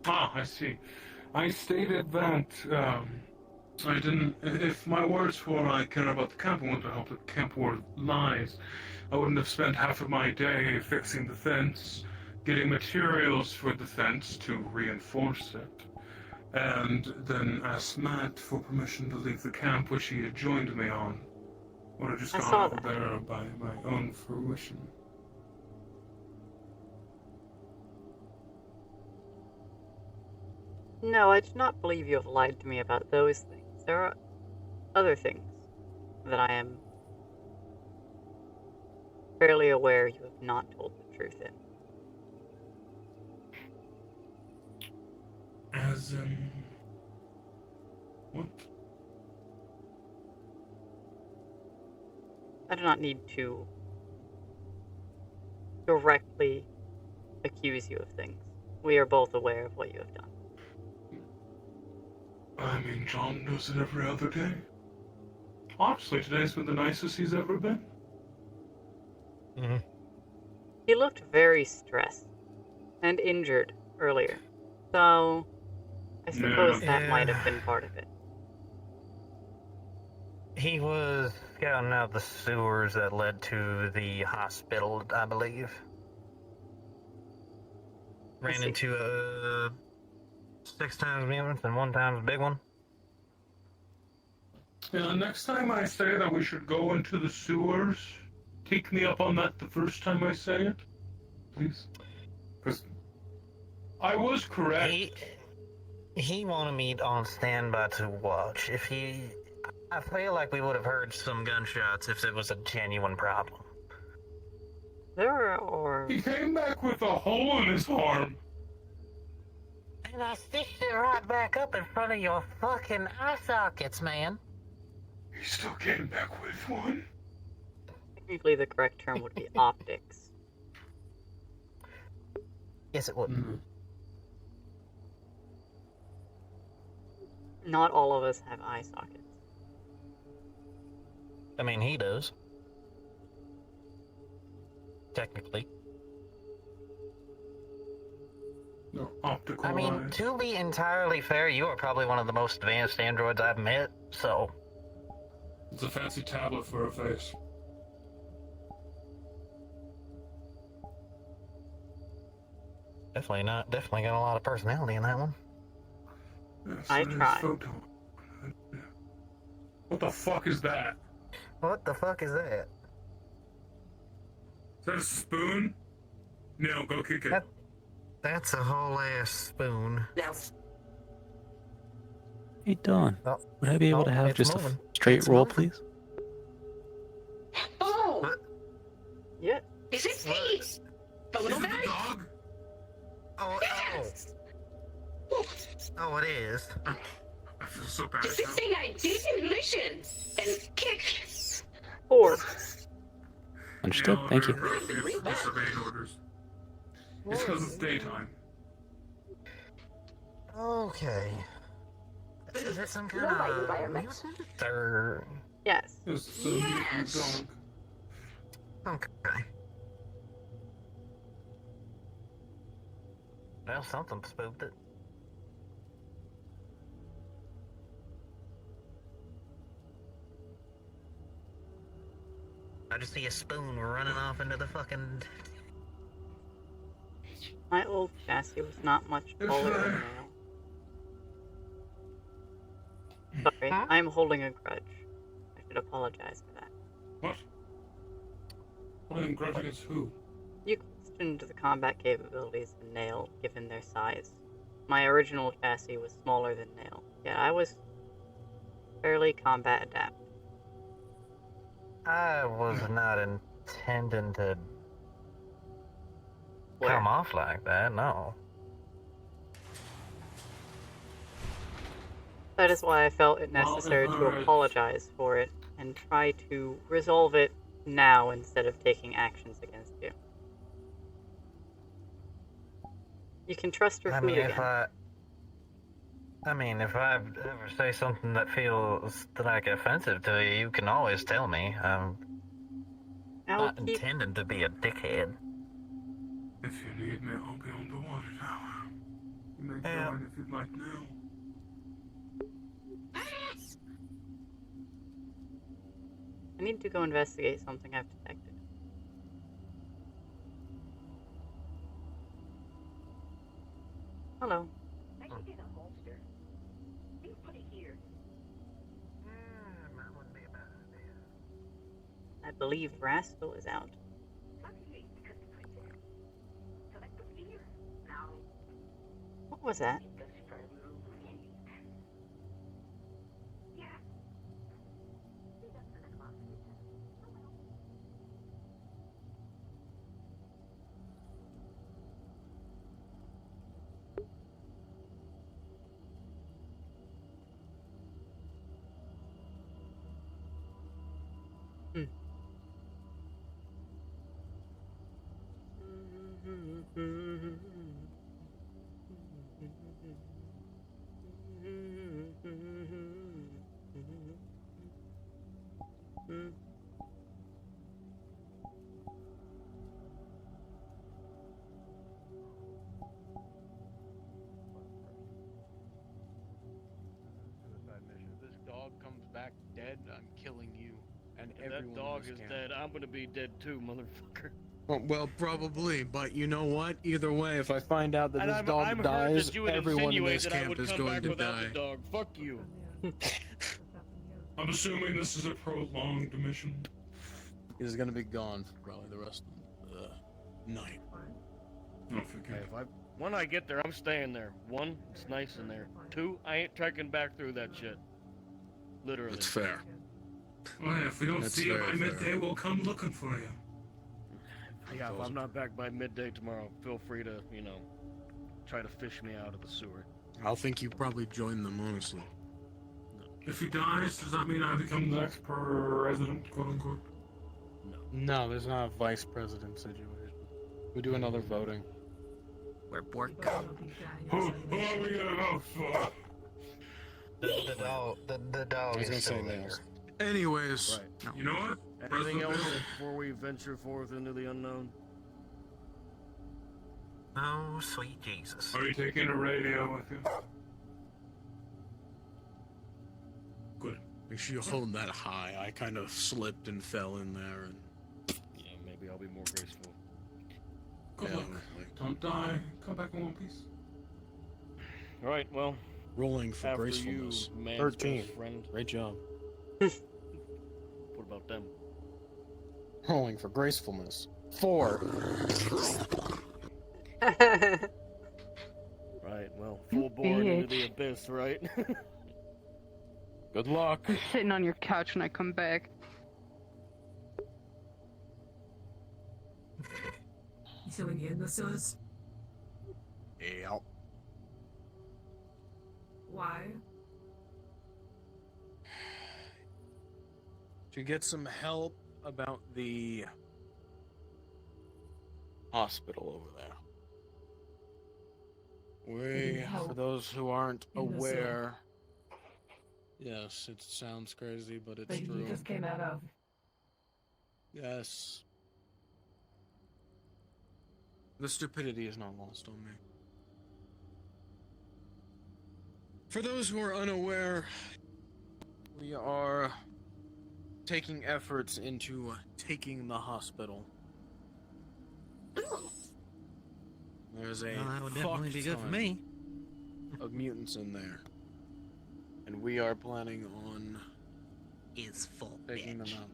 Ah, I see. I stated that, I didn't... If my words were I care about the camp and want to help the camp where it lies, I wouldn't have spent half of my day fixing the fence, getting materials for the fence to reinforce it, and then asked Matt for permission to leave the camp, which he had joined me on. Would have just I gone saw over that. there by my own fruition. No, I do not believe you have lied to me about those things. There are other things that I am fairly aware you have not told the truth in. As in... What? I do not need to directly accuse you of things. We are both aware of what you have done. I mean, John does it every other day. Honestly, today's been the nicest he's ever been. Mm-hmm. He looked very stressed and injured earlier, so I suppose that might have been part of it. He was scouting out the sewers that led to the hospital, I believe. Ran into 6 times mutants and 1 times big one. Yeah, next time I say that we should go into the sewers, take me up on that the first time I say it, please. Because I was correct. He wanted me on standby to watch. I feel like we would have heard some gunshots if it was a genuine problem. He came back with a hole in his arm. And I stitched it right back up in front of your fucking eye sockets, man. He still came back with one. Technically, the correct term would be optics. Yes, it would. Mm. Not all of us have eye sockets. I mean, he does. Technically. No, optical I mean, eyes. to be entirely fair, you are probably one of the most advanced androids I've met, so... It's a fancy tablet for a face. Definitely got a lot of personality in that one. Yes, I tried. Photo. What the fuck is that? What the fuck is that? Is that a spoon? No, go kick it. That's a whole ass spoon. Hey, Dawn. Oh, Would I be able to have it's just moving. a straight It's roll, moving. please? Oh! What? Yeah. Is it Pete? The Is little it guy? the dog? Yes! Oh, it is. I feel so bad. Does it say I didn't listen and kick? 4. Understood. Thank you. It's disobeying orders. It's because it's daytime. Okay. Is it some kind Right of environment. mutant or... Yes. It's a mutant dog. Okay. Well, something spooked it. I just see a spoon running off into the fucking... My old chassis was not much taller than now. Sorry, I'm holding a grudge. I should apologize for that. What? Holding grudge against who? You questioned the combat capabilities of Nail, given their size. My original chassis was smaller than Nail, yet I was fairly combat adept. I was not intending to Where? come off like that, no. That is why I felt it necessary to apologize for it and try to resolve it now instead of taking actions against you. You can trust your food again. If I ever say something that feels like offensive to you, you can always tell me. I'm not intending to be a dickhead. If you need me, I'll be on the water tower. You make your it right now. I need to go investigate something I've detected. Hello. I think it's a holster. You put it here. That wouldn't be a bad idea. I believe Rascal is out. Obviously, because the put there. So I put it here. Now, What was that? the sperm unique. Yeah. See, that's the next box. Hmm. Suicide mission. If this dog comes back dead, I'm killing you and If everyone that dog in this is camp. dead, I'm gonna be dead too, motherfucker. Well, probably, but you know what? Either way, if I find out that And this I've dog heard dies, that you would everyone in insinuate this that I camp would is come going back to without die. the dog. Fuck you. I'm assuming this is a prolonged mission. He's gonna be gone for probably the rest of the night. Oh, Hey, forget. when I get there, I'm staying there. One, it's nice in there. Two, I ain't trekking back through that shit. Literally. That's fair. Well, yeah, if we don't That's see you very by fair. midday, we'll come looking for you. Yeah, if I'm not back by midday tomorrow, feel free to, try to fish me out of the sewer. I'll think you probably join them, honestly. If he dies, does that mean I become the next president, quote unquote? No, there's not a vice president situation. We do another voting. Where'd Bork Who are we gonna vote for? The dog I was is gonna say still there. nails. Anyways, Right. You know what? Anything President else Bill? before we venture forth into the unknown? Oh, sweet Jesus. Are you taking a radio with you? Good. make sure you hold that high. I kind of slipped and fell in there, and Yeah, maybe I'll be more graceful. Good yeah, luck. Don't die. Come back in one piece. All right, well, rolling for after gracefulness. you, man's 13. best friend. Great job. What about them? Rolling for gracefulness. 4. Right, well, full board into the abyss, right? Good luck. I'm sitting on your couch when I come back. So again, this is Yeah. why? To get some help about the hospital over there. We, for Help those who aren't in the aware, yes, it sounds crazy, but it's that you true. just came out of. Yes. The stupidity is not lost on me. For those who are unaware, we are taking efforts into taking the hospital. There's a Well, that would definitely be good for me. of mutants in there. And we are planning on Is full taking bitch. them out.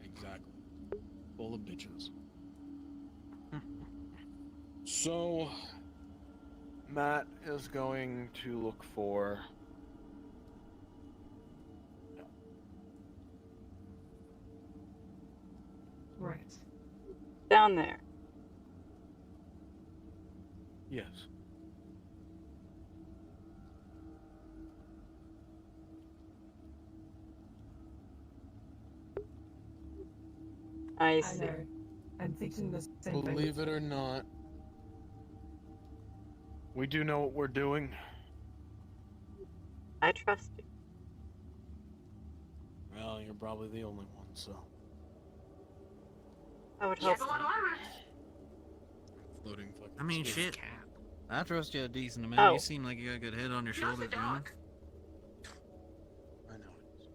Exactly. Full of bitches. So, Matt is going to look for... Right. Down there. Yes. I I see. know. I'm thinking the same thing. Believe it or not, we do know what we're doing. I trust you. Well, you're probably the only one, so... I would You hope have a so. lot of armor. Floating fucking I mean, space shit. cat. I trust you a decent amount. Oh. You seem like you got a good head on your Not shoulders, the John. dog. I know it is.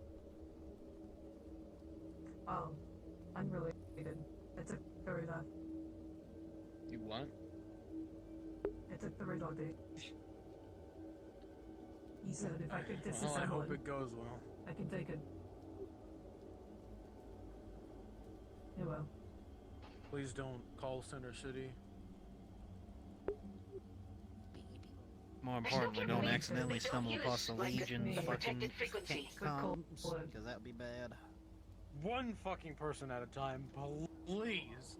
Oh, unrelated. It's a very left. You what? It's a very dog day. He said if I could Well, I disassemble hope it, it goes well. I can take it. Yeah, well. Please don't call Center City. More importantly, don't accidentally stumble across the Like a Legion's fucking protected frequency. comms, because that would be bad. One fucking person at a time, please.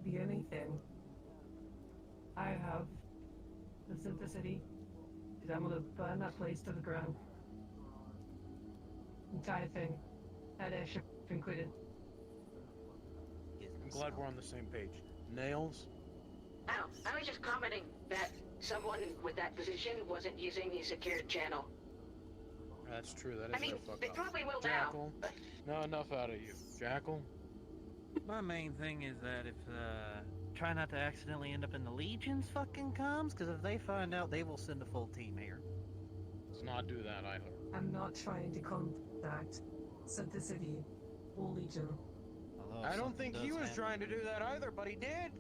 Be anything. I have the simplicity, because I'm gonna burn that place to the ground. Entire thing. That airship included. I'm glad we're on the same page. Nails? Oh, I was just commenting that someone with that position wasn't using the secured channel. That's true, that is I mean, their fuck they up. probably will Jackal? now. No, enough out of you. Jackal? My main thing is that if, try not to accidentally end up in the Legion's fucking comms, because if they find out, they will send a full team here. Let's not do that either. I'm not trying to contact Center City or Legion. Although I if don't something think he does was happen- trying to do that either, but he did.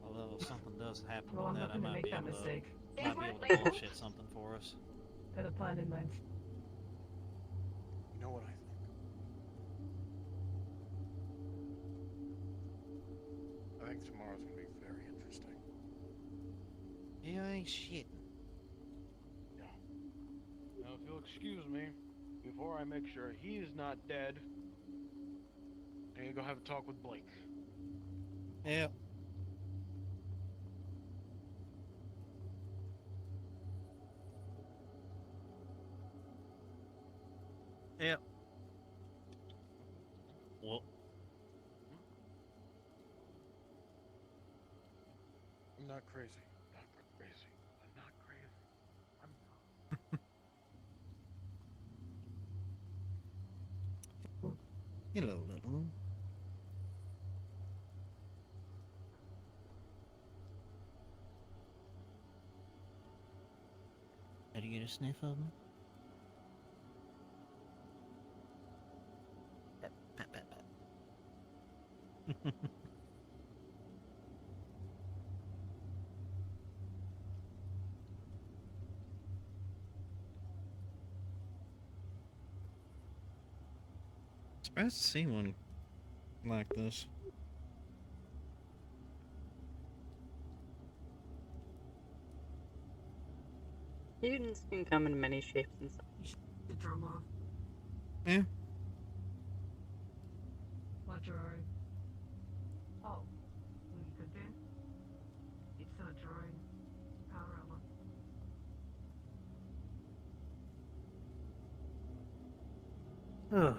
Although if something does happen Well, I'm with not that, I gonna might make be that able to mistake. bullshit something for us. Got a plan in mind. You know what I think? I think tomorrow's gonna be very interesting. You ain't shitting. Now, if you'll excuse me, before I make sure he's not dead, I need to go have a talk with Blake. Yep. Yep. Well, I'm not crazy. Not crazy. I'm not crazy. I'm not. hello, little one. Did you get a sniff of me? Pat, pat, pat, pat. Surprised to see one like this. Mutants can come in many shapes and sizes. The drama. Yeah. What drawing? Oh, you could do? It's a drawing. Power armor. Ugh.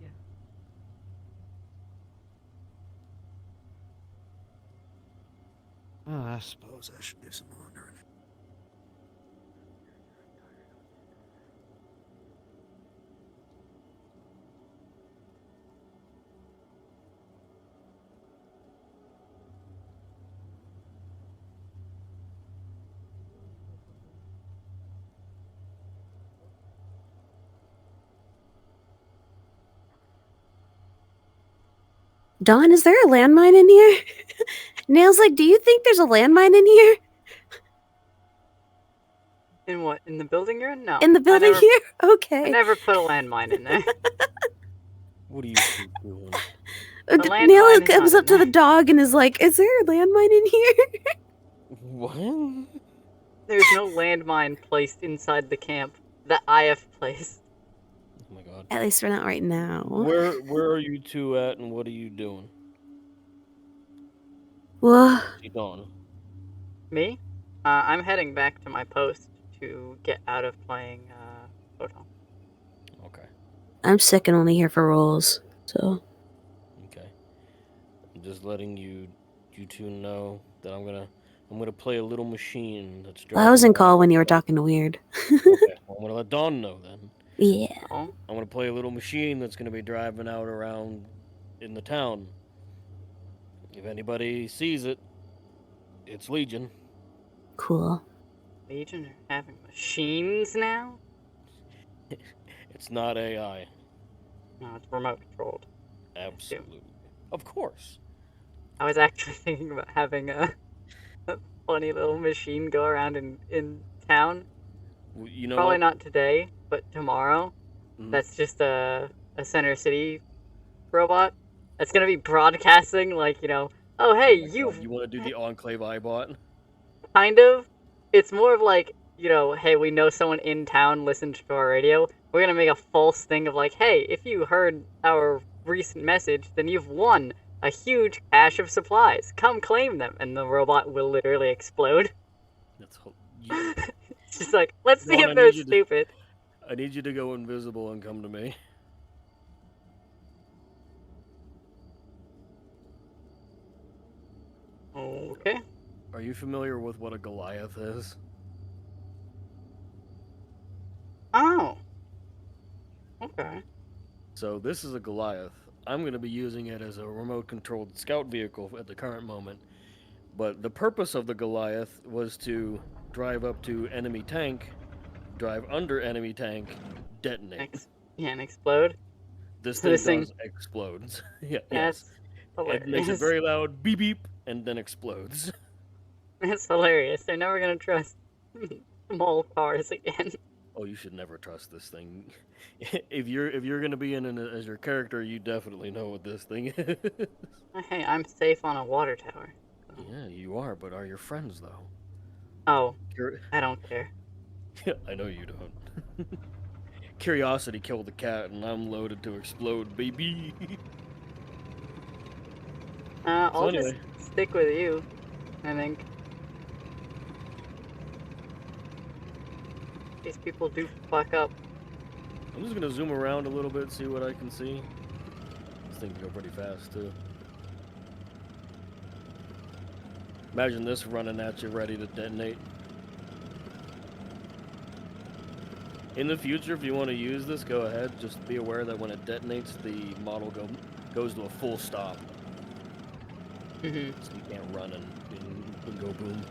Yeah. Oh, I suppose I should do some wandering. Dawn, is there a landmine in here? Nail's like, do you think there's a landmine in here? In what? In the building you're in? No. In the building here? I Okay. never put a landmine in there. What are you two doing? landmine Nail is comes not up in to the there. dog and is like, is there a landmine in here? What? There's no landmine placed inside the camp that I have placed. Oh my god. At least we're not right now. Where are you two at and what are you doing? Well, Dawn. Me? I'm heading back to my post to get out of playing Photon. Okay. I'm sick and only here for rolls, so. Okay. I'm just letting you two know that I'm gonna play a little machine that's Well, I was in driving call around. when you were talking to Weird. Okay. I'm gonna let Dawn know then. Yeah. Oh, I'm gonna play a little machine that's gonna be driving out around in the town. If anybody sees it, it's Legion. Cool. Legion are having machines now? It's not AI. No, it's remote controlled. Absolutely. Of course. I was actually thinking about having a funny little machine go around in town. You know Probably what? not today, but tomorrow. Mhm. That's just a Center City robot. That's gonna be broadcasting, like, oh hey, You want to do the Enclave iBot? kind of. It's more of like, hey, we know someone in town listens to our radio. We're gonna make a false thing of like, hey, if you heard our recent message, then you've won a huge cache of supplies. Come claim them, and the robot will literally explode. That's It's just like, let's see Dawn, if they're stupid. I need you to go invisible and come to me. Okay. Are you familiar with what a Goliath is? Oh. Okay. So this is a Goliath. I'm going to be using it as a remote-controlled scout vehicle at the current moment. But the purpose of the Goliath was to drive up to enemy tank, drive under enemy tank, detonate. And explode. This So thing this thing- does explodes. Yeah, That's yes. hilarious. It makes it very loud, beep beep, and then explodes. That's hilarious. They're never gonna trust small cars again. Oh, you should never trust this thing. If you're gonna be in it as your character, you definitely know what this thing is. Hey, I'm safe on a water tower. Yeah, you are, but are your friends though? Oh, Cur- I don't care. I know you don't. Curiosity killed the cat, and I'm loaded to explode, baby. I'll anyway. just stick with you, I think. These people do fuck up. I'm just gonna zoom around a little bit, see what I can see. This thing can go pretty fast too. Imagine this running at you, ready to detonate. In the future, if you want to use this, go ahead. Just be aware that when it detonates, the model goes to a full stop. Mm-hmm. So you can't run and go boom.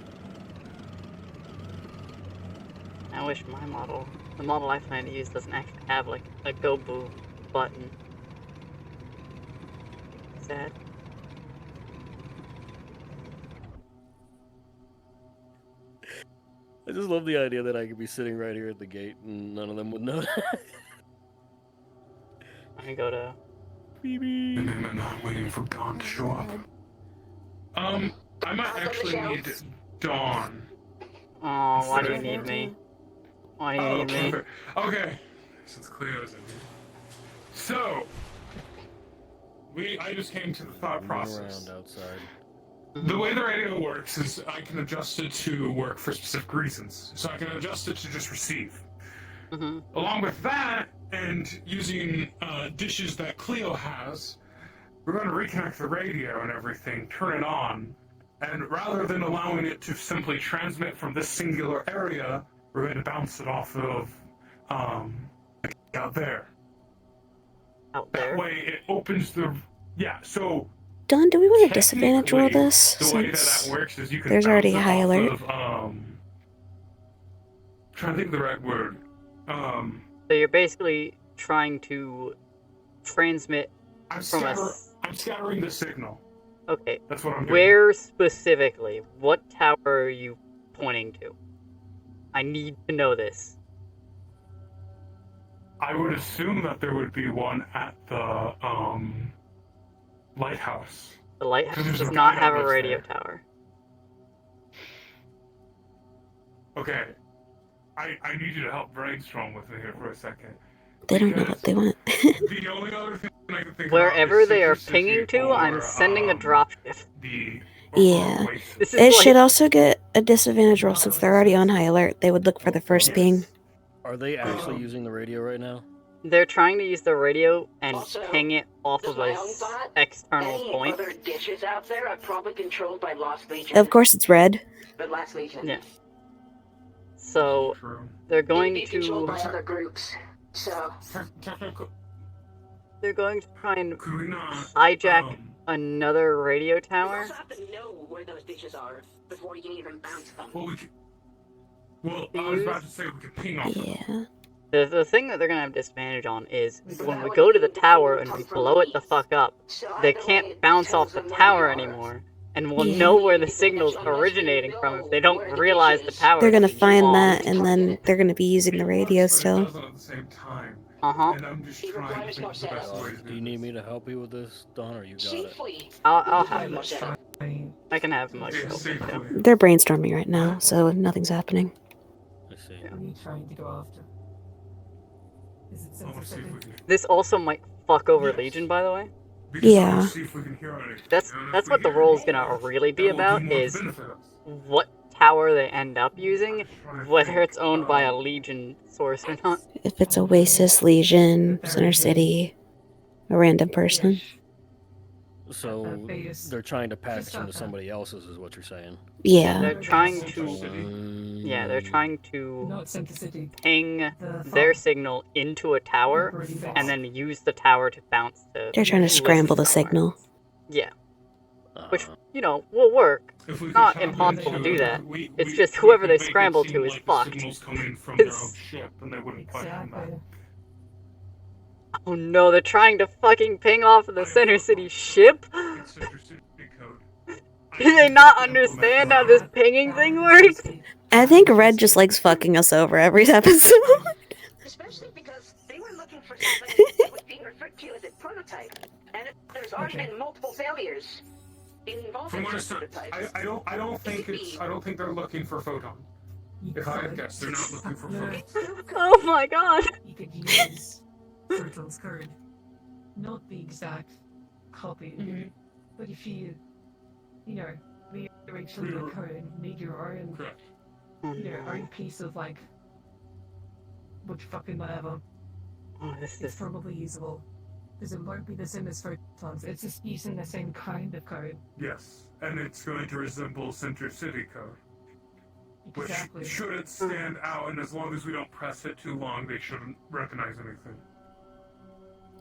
I wish the model I plan to use doesn't actually have like a go boo button. Sad. I just love the idea that I could be sitting right here at the gate and none of them would know that. I go to. And then I'm not waiting for Dawn to show up. I might actually need Dawn. Oh, why do you need me? Why do you need me? Okay. Since Cleo's in here. So, I just came to the thought process. Around outside. The way the radio works is I can adjust it to work for specific reasons. So I can adjust it to just receive. Mm-hmm. Along with that, and using dishes that Cleo has, we're going to reconnect the radio and everything, turn it on, and rather than allowing it to simply transmit from this singular area, we're going to bounce it off of out there. Out there? That way it opens the... Yeah, so... Dawn, do we want to disadvantage roll this? The way that Since works is you can there's already a bounce it high off alert. of, trying to think of the right word. So you're basically trying to transmit I'm from scattering the signal. Okay. That's what I'm doing. Where specifically? What tower are you pointing to? I need to know this. I would assume that there would be one at the lighthouse. The lighthouse There's does a not guy have that a lives radio there. tower. Okay. I need you to help brainstorm with me here for a second. They don't know what they want. The only other thing I can think Wherever about is they are Citrus pinging City to, I'm or, sending a dropship. The Yeah. Oasis. This is It like, should also get a disadvantage roll since they're already on high alert. They would look for the first ping. Are they actually using the radio right now? they're trying to use the radio and Also, ping it off does of my a own bot, external any point. other dishes out there are probably controlled by Lost Legion. Of course it's red. But Lost Legion. Yeah. So True. they're going They'd be controlled to by other groups. So they're going to try and Could we not hijack another radio you tower. also have to know where those dishes are before you can even bounce them. Well, I was about to say we could ping off. Yeah. The thing that they're gonna have disadvantage on is when we go to the tower and we blow it the fuck up, they can't bounce off the tower anymore, and we'll know where the signal's originating from if they don't realize the tower. They're gonna is find off. that, and then they're gonna be using the radio still. At the same time. Uh-huh. And I'm just trying to think of the best way to Do you need me to help you with this, Don, or you got it? Safely. I'll have Much it. better. I can have much Yeah, help. safely. Yeah. They're brainstorming right now, so nothing's happening. I see. What are you trying to go after? Is it I want Center to see if City? we can. This also might fuck over Yes. Legion, by the way. We just Yeah. want to see if we can hear anything. That's And if that's we what the hear role's anything, gonna really be that will do about more to is benefit us. what tower they end up using, Trying to whether think, it's owned by a Legion source or not. If it's Oasis, Legion, Center City, a random person. So they're trying to patch into somebody else's, is what you're saying. Yeah. They're trying to, City. yeah, they're trying to Not Center City. ping The their farm. signal into a tower and then use the tower to bounce to. They're trying to scramble the somewhere. signal. Yeah, which Uh, will work. If we could Not tap impossible to into do it, that. we- It's we- just we whoever could they make it scramble seem to is like the fucked. signal's coming from their own It's- ship, and they wouldn't question that. Exactly. Oh no, they're trying to fucking ping off the Center City ship? It's Center City code. Do they not understand how this pinging thing works? I think Red just likes fucking us over every episode. Especially because they were looking for something that was being referred to as a prototype. And there's already been multiple failures involving From what I such said, prototypes. I don't think they're looking for photon. If I had guessed, they're not looking for photon. Oh my god. You could use Turtle's code. Not the exact copy, but if you rearrange some of the code, make your own, Correct. own piece of which fucking whatever, Oh, this it's is. probably usable. Because it won't be the same as photons, it's just using the same kind of code. Yes, and it's going to resemble Center City code. Which Exactly. shouldn't stand out, and as long as we don't press it too long, they shouldn't recognize anything.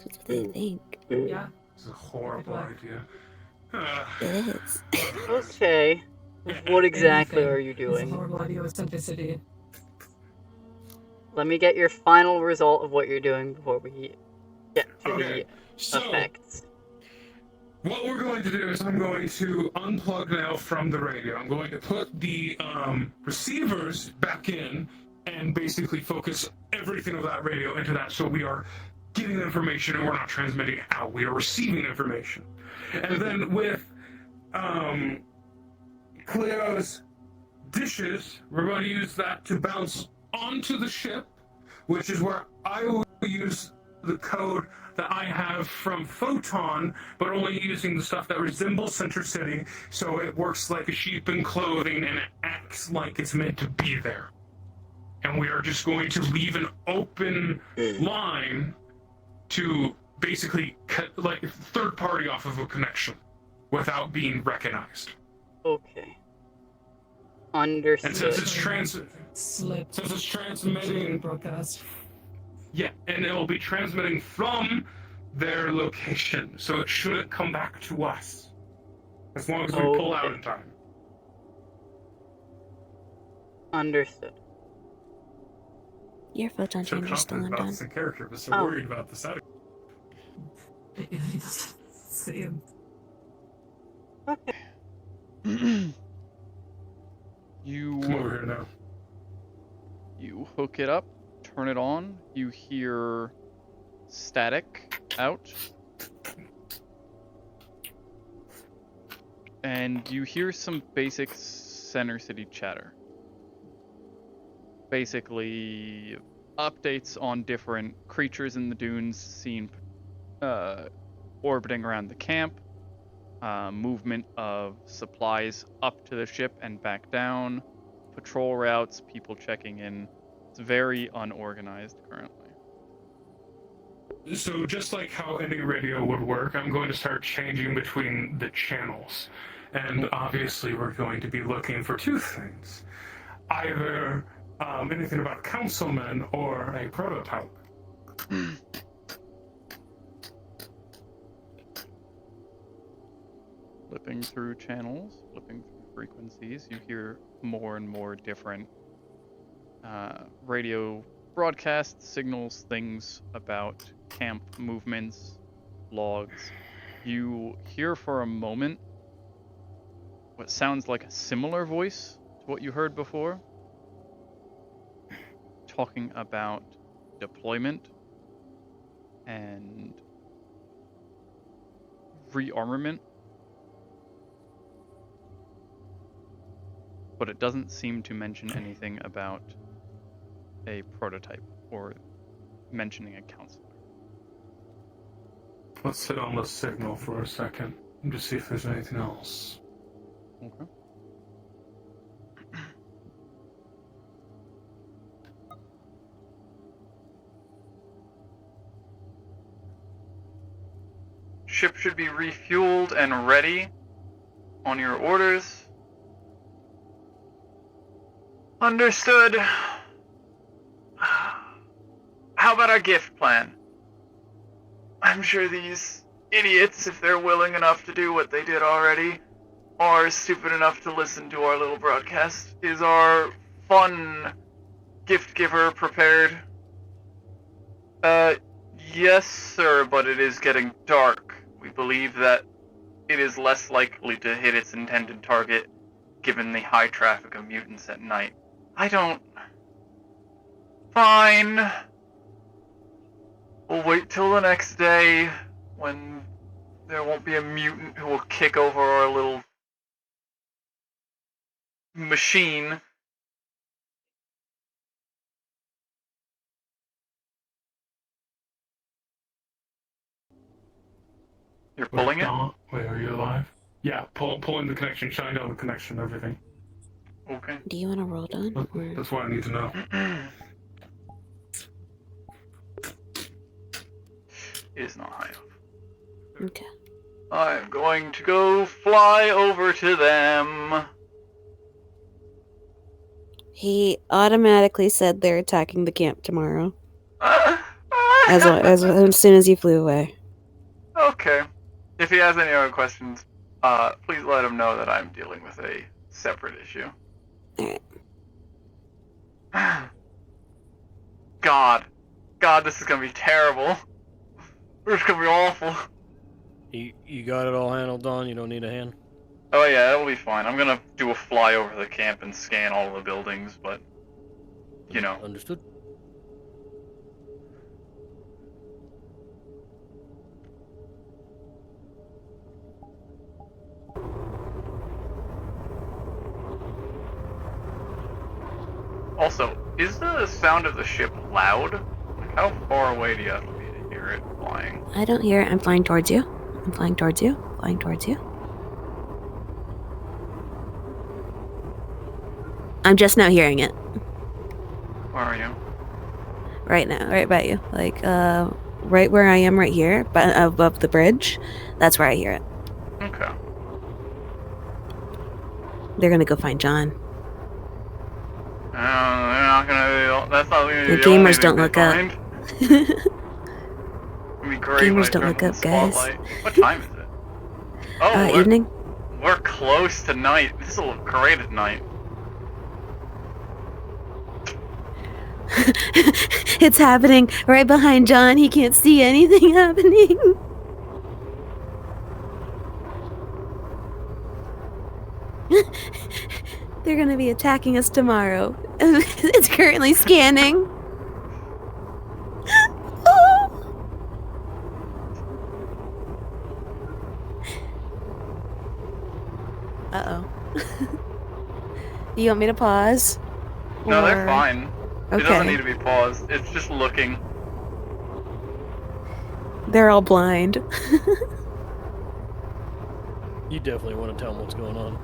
That's what they think. Yeah. It's a horrible Good luck. idea. It is. Okay. What exactly are you It's a doing? horrible idea with Center City. Let me get your final result of what you're doing before we get to Okay, the so effects. what we're going to do is I'm going to unplug now from the radio. I'm going to put the receivers back in and basically focus everything of that radio into that, so we are getting the information and we're not transmitting it out. We are receiving information. And then with Cleo's dishes, we're going to use that to bounce onto the ship, which is where I will use the code that I have from Photon, but only using the stuff that resembles Center City, so it works like a sheep in clothing and it acts like it's meant to be there. And we are just going to leave an open line to basically cut like third party off of a connection without being recognized. Okay. And Understood. since it's transmitting, broadcast. yeah, and it'll be transmitting from their location, so it shouldn't come back to us as long as we pull out in time. Understood. Your photon So changer's still confident about undone. this in character, but so Oh. worried about the setting. See him. Okay. You Come over here now. you hook it up, turn it on, you hear static out. And you hear some basic Center City chatter. Basically, updates on different creatures in the dunes seen orbiting around the camp, movement of supplies up to the ship and back down, patrol routes, people checking in. It's very unorganized currently. So just like how any radio would work, I'm going to start changing between the channels. And obviously we're going to be looking for two things. Either anything about councilmen or a prototype. Flipping through channels, flipping through frequencies, you hear more and more different radio broadcasts, signals, things about camp movements, logs. You hear for a moment what sounds like a similar voice to what you heard before, talking about deployment and rearmament. But it doesn't seem to mention anything about a prototype or mentioning a counselor. Let's sit on the signal for a second and just see if there's anything else. Okay. Ship should be refueled and ready on your orders. Understood. How about our gift plan? I'm sure these idiots, if they're willing enough to do what they did already, are stupid enough to listen to our little broadcast. Is our fun gift giver prepared? Yes, sir, but it is getting dark. We believe that it is less likely to hit its intended target given the high traffic of mutants at night. Fine. We'll wait till the next day when there won't be a mutant who will kick over our little machine. You're pulling it? Wait, are you alive? Yeah, pulling the connection, shutting down the connection, everything. Okay. Do you want to roll down? That's what I need to know. It is not high enough. Okay. I'm going to go fly over to them. He automatically said they're attacking the camp tomorrow. As soon as you flew away. Okay. If he has any other questions, please let him know that I'm dealing with a separate issue. Alright. God, this is gonna be terrible. This is gonna be awful. You got it all handled, Don? You don't need a hand? Oh yeah, that'll be fine. I'm gonna do a fly over the camp and scan all the buildings, but, you know. Understood. Also, is the sound of the ship loud? Like, how far away do you have to be to hear it flying? I don't hear it. I'm flying towards you. I'm flying towards you. Flying towards you. I'm just now hearing it. Where are you? Right now, right by you. Like, right where I am right here, but above the bridge. That's where I hear it. Okay. They're gonna go find John. They're not gonna be, that's not gonna be The the only gamers thing don't they look up. find. It'd be great when Gamers I don't turn look on up, the guys. spotlight. What time is it? Oh, Evening. We're close to night. This will look great at night. It's happening right behind John. He can't see anything happening. They're gonna be attacking us tomorrow. It's currently scanning. Uh-oh. You want me to pause? No, they're Or- fine. Okay. It doesn't need to be paused. It's just looking. They're all blind. You definitely want to tell them what's going on.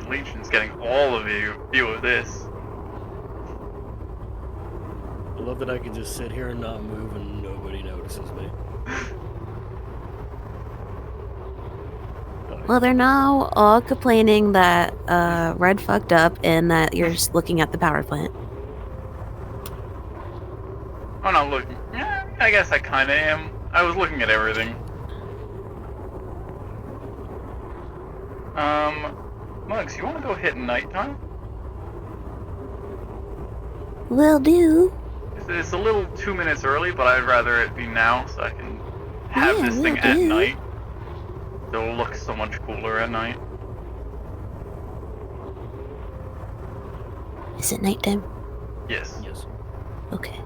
Legion's getting all of view of this. I love that I can just sit here and not move and nobody notices me. Well, they're now all complaining that Red fucked up and that you're looking at the power plant. I'm not looking. Yeah, I guess I kinda am. I was looking at everything. Mugs, you wanna go hit nighttime? Will do. It's a little 2 minutes early, but I'd rather it be now so I can have Yeah, this will thing at do. night. It'll look so much cooler at night. Is it nighttime? Yes. Yes. Okay.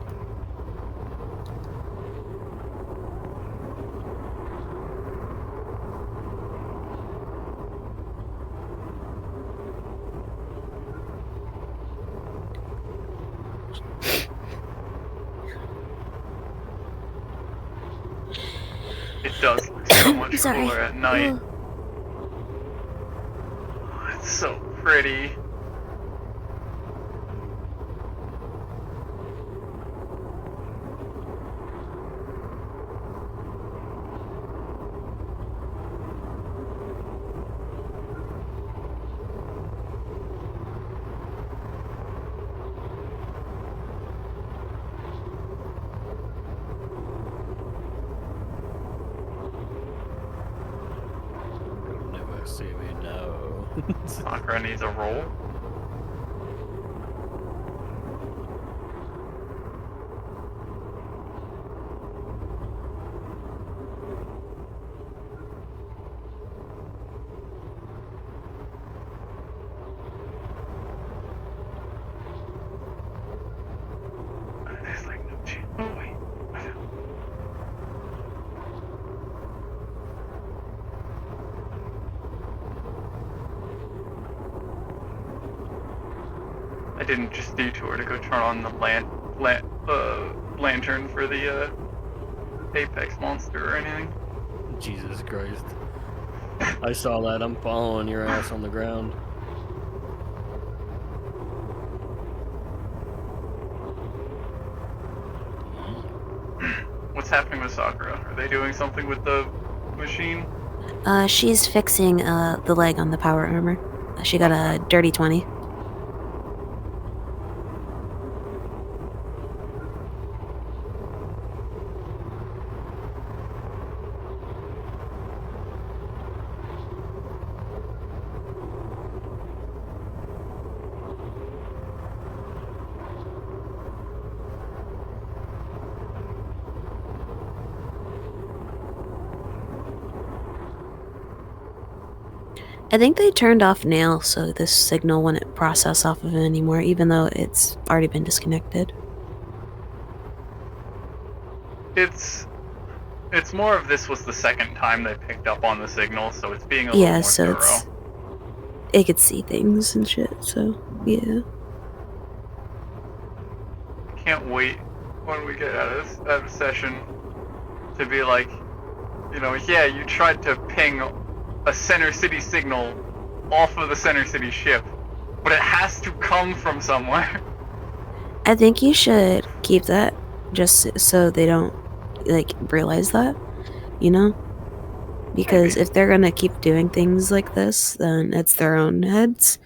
It does look so much Sorry. cooler at night. Oh. Oh, it's so pretty. You'll never see me now. Sakura needs a roll. There's like no chance. Oh wait. I didn't just detour to go turn on the lantern for the apex monster or anything. Jesus Christ. I saw that. I'm following your ass on the ground. What's happening with Sakura? Are they doing something with the machine? She's fixing the leg on the power armor. She got a dirty 20. I think they turned off Nail so this signal wouldn't process off of it anymore, even though it's already been disconnected. It's more of this was the second time they picked up on the signal, so it's being a little Yeah, more so thorough. it could see things and shit, so yeah. Can't wait when we get out of session to be like, you know, yeah, you tried to ping a Center City signal off of the Center City ship, but it has to come from somewhere. I think you should keep that just so they don't like realize that, you know? Because if they're gonna keep doing things like this, then it's their own heads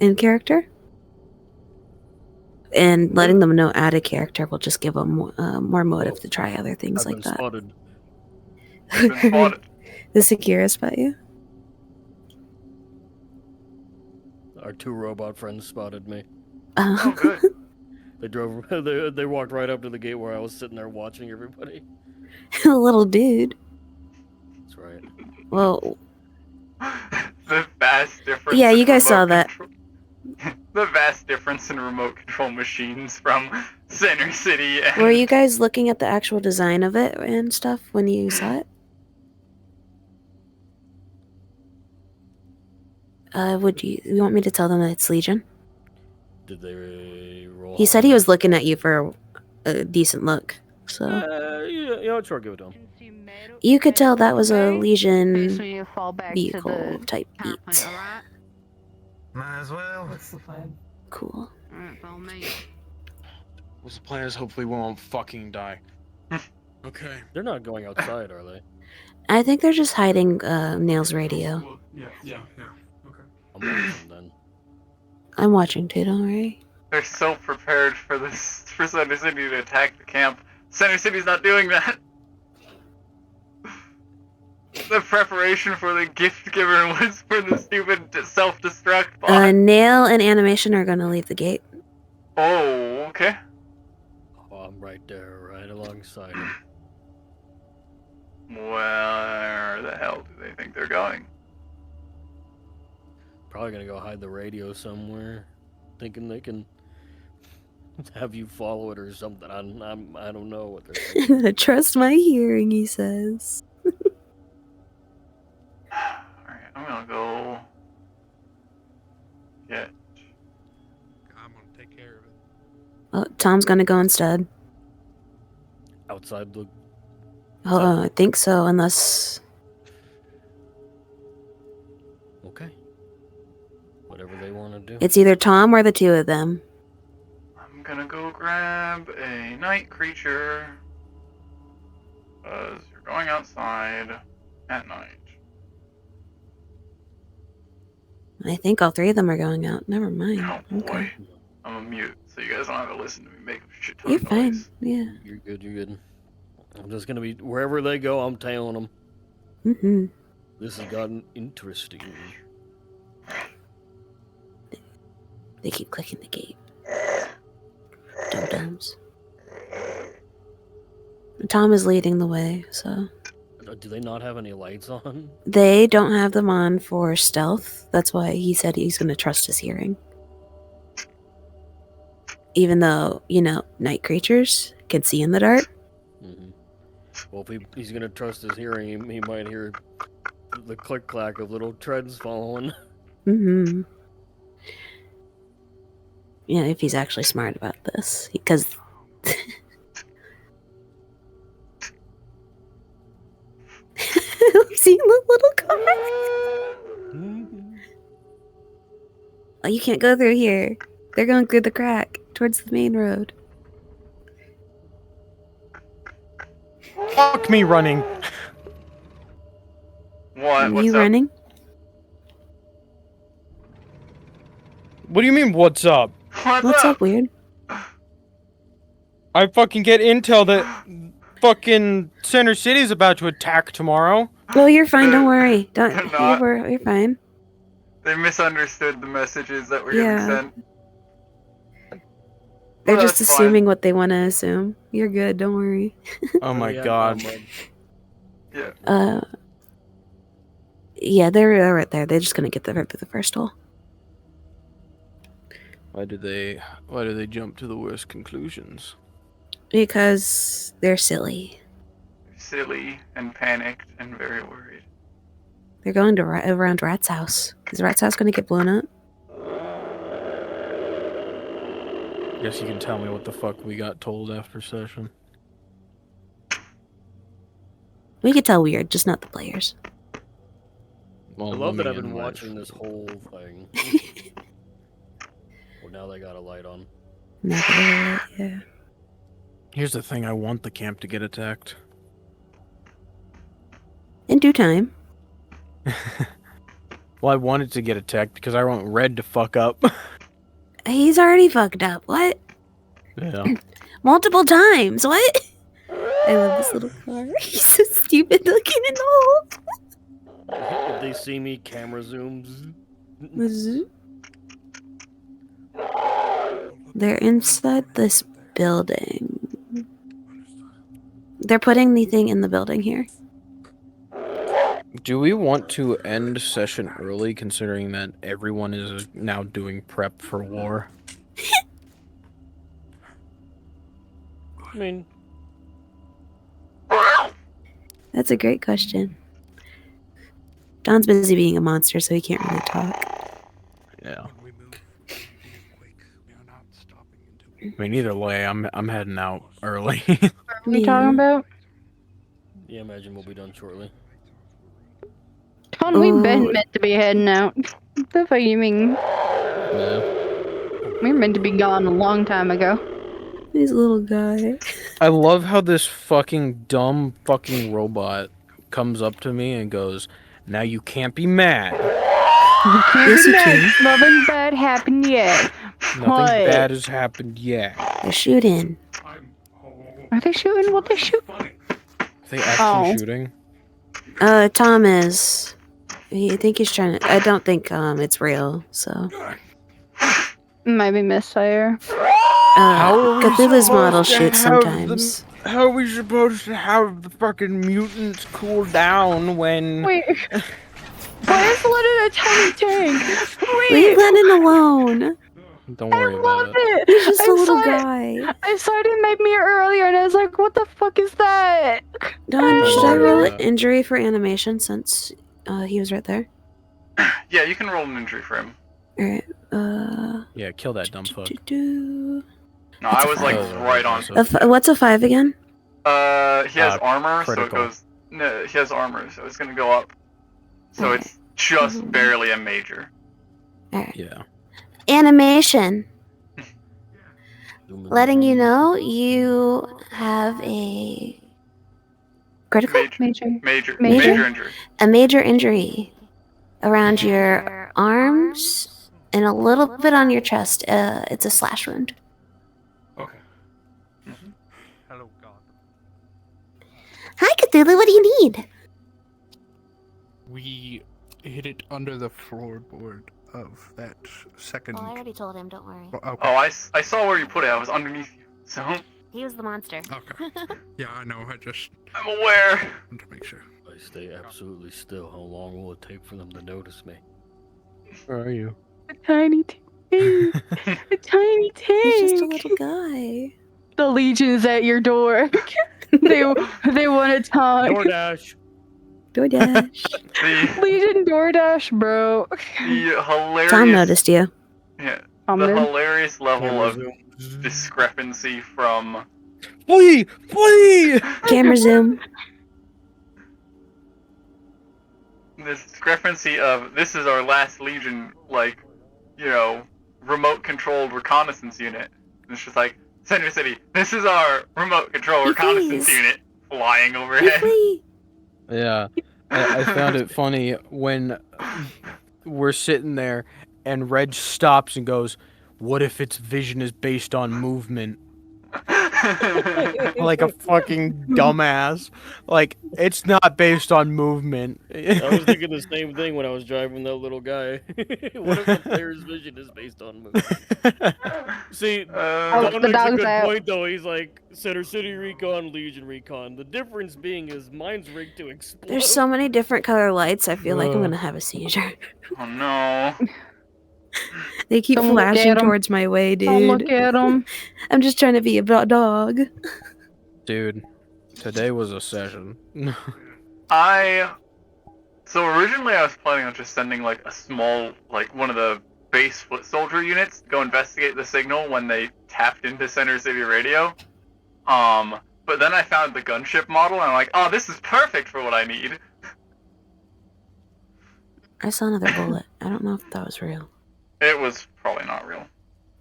in character. And letting them know out of character will just give them more motive to try other things I've like been that. spotted. I've been spotted. The Secure spot you? Our two robot friends spotted me. Oh, good. They drove. They walked right up to the gate where I was sitting there watching everybody. Little dude. That's right. Well, The vast difference. yeah, in you guys saw remote that. control- the vast difference in remote control machines from Center City and... Were you guys looking at the actual design of it and stuff when you saw it? Would you want me to tell them that it's Legion? Did they roll? He said he was looking at you for a decent look, so Yeah, sure, give it to him. you could tell that was a Okay, Legion so you fall back to vehicle the type camp, beat. alright? Might as well. What's the plan? Cool. Alright, follow me. What's the plan is hopefully we won't fucking die. Okay. They're not going outside, are they? I think they're just hiding Nail's radio. Well, yeah. Okay. I'm watching then. I'm watching too, don't worry. They're so prepared for this, for Center City to attack the camp. Center City's not doing that. The preparation for the gift giver was for the stupid self-destruct bot. Nail and Animation are gonna leave the gate. Oh, okay. Oh, I'm right there, right alongside him. Where the hell do they think they're going? Probably gonna go hide the radio somewhere, thinking they can have you follow it or something. I don't know what they're I'm thinking. gonna trust my hearing, he says. Alright, I'm gonna go get... I'm gonna take care of it. Oh, Tom's gonna go instead. Outside the. Oh, I think so, unless... Okay. Whatever they want to do. It's either Tom or the two of them. I'm gonna go grab a night creature. Because you're going outside at night. I think all three of them are going out. Never mind. Oh boy. Okay. I'm a mute, so you guys don't have to listen to me make a shit ton You're of fine. noise. Yeah. You're good. You're good. I'm just gonna be wherever they go. I'm tailing them. Mm-hmm. This has gotten interesting. They keep clicking the gate. Dum-dums. Tom is leading the way, so... Do they not have any lights on? They don't have them on for stealth. That's why he said he's going to trust his hearing. Even though, night creatures can see in the dark. Mm-hmm. Well, if he's gonna trust his hearing, he might hear the click-clack of little treads following. Mm-hmm. Yeah, if he's actually smart about this. Because... I've seen the little car. Oh, you can't go through here. They're going through the crack towards the main road. Fuck me running. What? Are What's you up? running? What do you mean, what's up? What's up, weird? I fucking get intel that fucking Center City's about to attack tomorrow. Oh, you're fine. Don't worry. Don't. They're not. You're fine. They misunderstood the messages that were Yeah. getting sent. They're Well, just that's assuming what they want to assume. You're good. Don't worry. Oh my Yeah, god. Yeah. Yeah, they're right there. They're just gonna get right through the first hole. Why do they jump to the worst conclusions? Because they're silly. Silly and panicked and very worried. They're going to around Rat's house. Is Rat's house gonna get blown up? Guess you can tell me what the fuck we got told after session. We could tell weird, just not the players. Well, I love let that me I've been invite- watching this whole thing. Well, now they got a light on. Yeah. Here's the thing, I want the camp to get attacked. In due time. Well, I want it to get attacked because I want Red to fuck up. He's already fucked up. What? Yeah. Multiple times. What? I love this little car. He's so stupid looking in the hole. If they see me, camera zooms. They're inside this building. They're putting the thing in the building here. Do we want to end session early, considering that everyone is now doing prep for war? I mean, That's a great question. Don's busy being a monster, so he can't really talk. Yeah. I mean, either way, I'm heading out early. What are we talking about? yeah, imagine we'll be done shortly. Ton, we've been Oh. meant to be heading out. What the fuck you mean? No. We were meant to be gone a long time ago. He's a little guy. I love how this fucking dumb fucking robot comes up to me and goes, "Now you can't be mad. You can't Yes, be you mad. can. Nothing bad happened yet. Nothing What? bad has happened yet." They're shooting. Are they shooting? What they shoot? Are they actually Oh. shooting? Tom is. I think he's trying to. I don't think it's real. So. Maybe misfire. How are we Cthulhu's supposed model to shoots have sometimes. How are we supposed to have the fucking mutants cool down when... Wait. Why is Lennon a tiny tank? Leave Wait. Lennon alone. Don't worry about it. it. He's just a I little saw it- guy. I saw it in my mirror earlier, and I was like, "What the fuck is that?" Don, should I worry roll about an injury for animation since he was right there? Yeah, you can roll an injury for him. Alright, Yeah, kill that dumb fuck. do. No, That's I a was like five. right on. What's a 5 again? He has armor, so it critical. goes. No, he has armor, so it's gonna go up. So it's just barely a major. Alright. Yeah. Animation. Letting you know you have a critical? Major Major? injury. A major injury around your arms and a little bit on your chest. It's a slash wound. Okay. Hello, God. Hi, Cthulhu. What do you need? We hid it under the floorboard of that second. Oh, I already told him. Don't worry. Okay. Oh, I saw where you put it. I was underneath you. So He was the monster. Okay. Yeah, I know. I just I'm aware. wanted to make sure. I stay absolutely still. How long will it take for them to notice me? Where are you? A tiny tank. A tiny tank. He's just a little guy. The Legion's at your door. they want to talk. DoorDash. DoorDash. Legion DoorDash, bro. The hilarious. Tom noticed you. Yeah. I'm The in. hilarious level Camera of zoom. discrepancy from Flee! Flee! Camera zoom. the discrepancy of this is our last Legion, like, you know, remote controlled reconnaissance unit. And it's just like, Center City, this is our remote control reconnaissance unit flying overhead. Yeah. I found it funny when we're sitting there and Reg stops and goes, "What if its vision is based on movement?" Like a fucking dumbass. Like, it's not based on movement. I was thinking the same thing when I was driving that little guy. What if the player's vision is based on movement? See, Don the makes a dog's good out. point though. He's like, Center City Recon, Legion Recon. The difference being is mine's rigged to explode. There's so many different color lights. I feel like I'm gonna have a seizure. Oh no. They keep Don't look at flashing 'em. towards my way, dude. Don't look at him. I'm just trying to be a dog. Dude, today was a session. So originally I was planning on just sending like a small, like one of the base foot soldier units to go investigate the signal when they tapped into Center City Radio. But then I found the gunship model and I'm like, oh, this is perfect for what I need. I saw another bullet. I don't know if that was real. It was probably not real.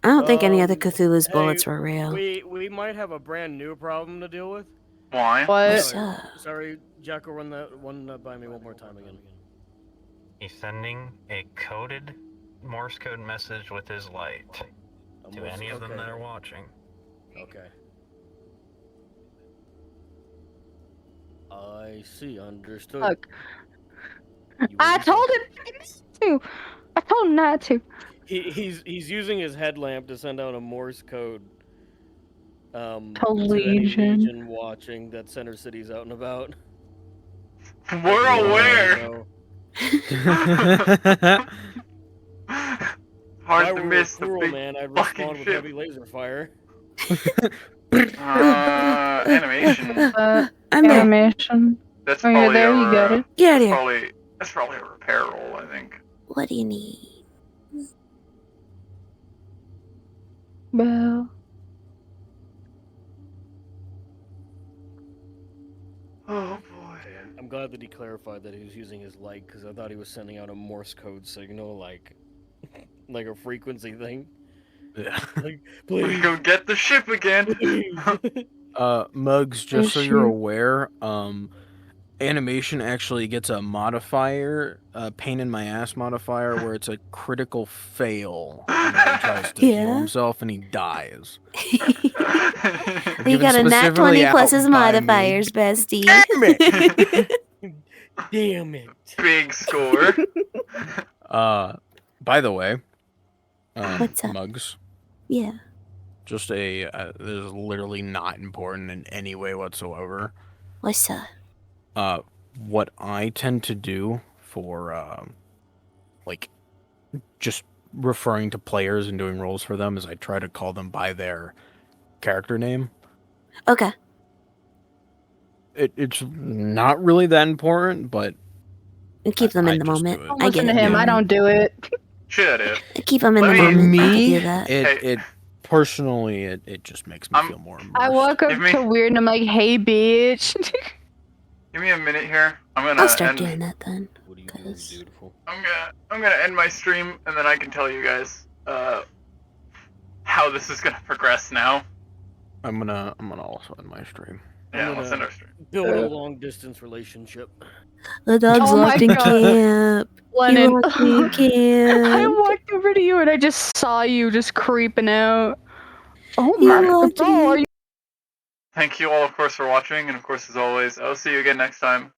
I don't think any of the Cthulhu's Hey, bullets were real. We might have a brand new problem to deal with. Why? What's Sorry, up? sorry, Jacko, run that one by me one more time again. He's sending a coded Morse code message with his light to Morse- any of them okay. that are watching. Okay. I see. Understood. Look. You I will be told him to. I told him not to. He's using his headlamp to send out a Morse code. To any Legion. Legion watching that Center City's out and about. We're aware. Hard If I to were miss a the cruel big man, I'd fucking respond with ship. heavy laser fire. Animation. I'm there. Animation. That's Oh, you're probably there, a, you got it. Get out of here. That's probably a repair roll, I think. What do you need? Well, Oh boy. I'm glad that he clarified that he was using his light because I thought he was sending out a Morse code signal like like a frequency thing. Yeah. Like, please. Go get the ship again. Mugs, just so Oh, you're shoot. aware, animation actually gets a modifier, a pain in my ass modifier, where it's a critical fail whenever he tries to heal Yeah. himself and he dies. You Given got a nat specifically 20 plus out his by me. modifiers, bestie. Damn it! Damn it. Big score. By the way, What's up? Mugs, Yeah. just this is literally not important in any way whatsoever. What's up? What I tend to do for, like, just referring to players and doing roles for them is I try to call them by their character name. Okay. It's not really that important, but Keep them in the just do moment. it. Don't I listen get to it. him. I don't do it. Should it? Keep them in Let the me- moment. I Me, can do that. it personally, it just makes me feel more immersed. I walk up Give me- to Weird and I'm like, hey, bitch. Give me a minute here. I'm gonna I'll start end. doing that then. What are you doing, beautiful? I'm gonna end my stream and then I can tell you guys how this is gonna progress now. I'm gonna also end my stream. Yeah, I'm let's gonna end our stream. build a long distance relationship. The dog's Oh my locked in God. camp. Lennon. You locked me in I camp. walked over to you and I just saw you just creeping out. Oh You my locked God. me. Thank you all, of course, for watching, and of course, as always, I'll see you again next time.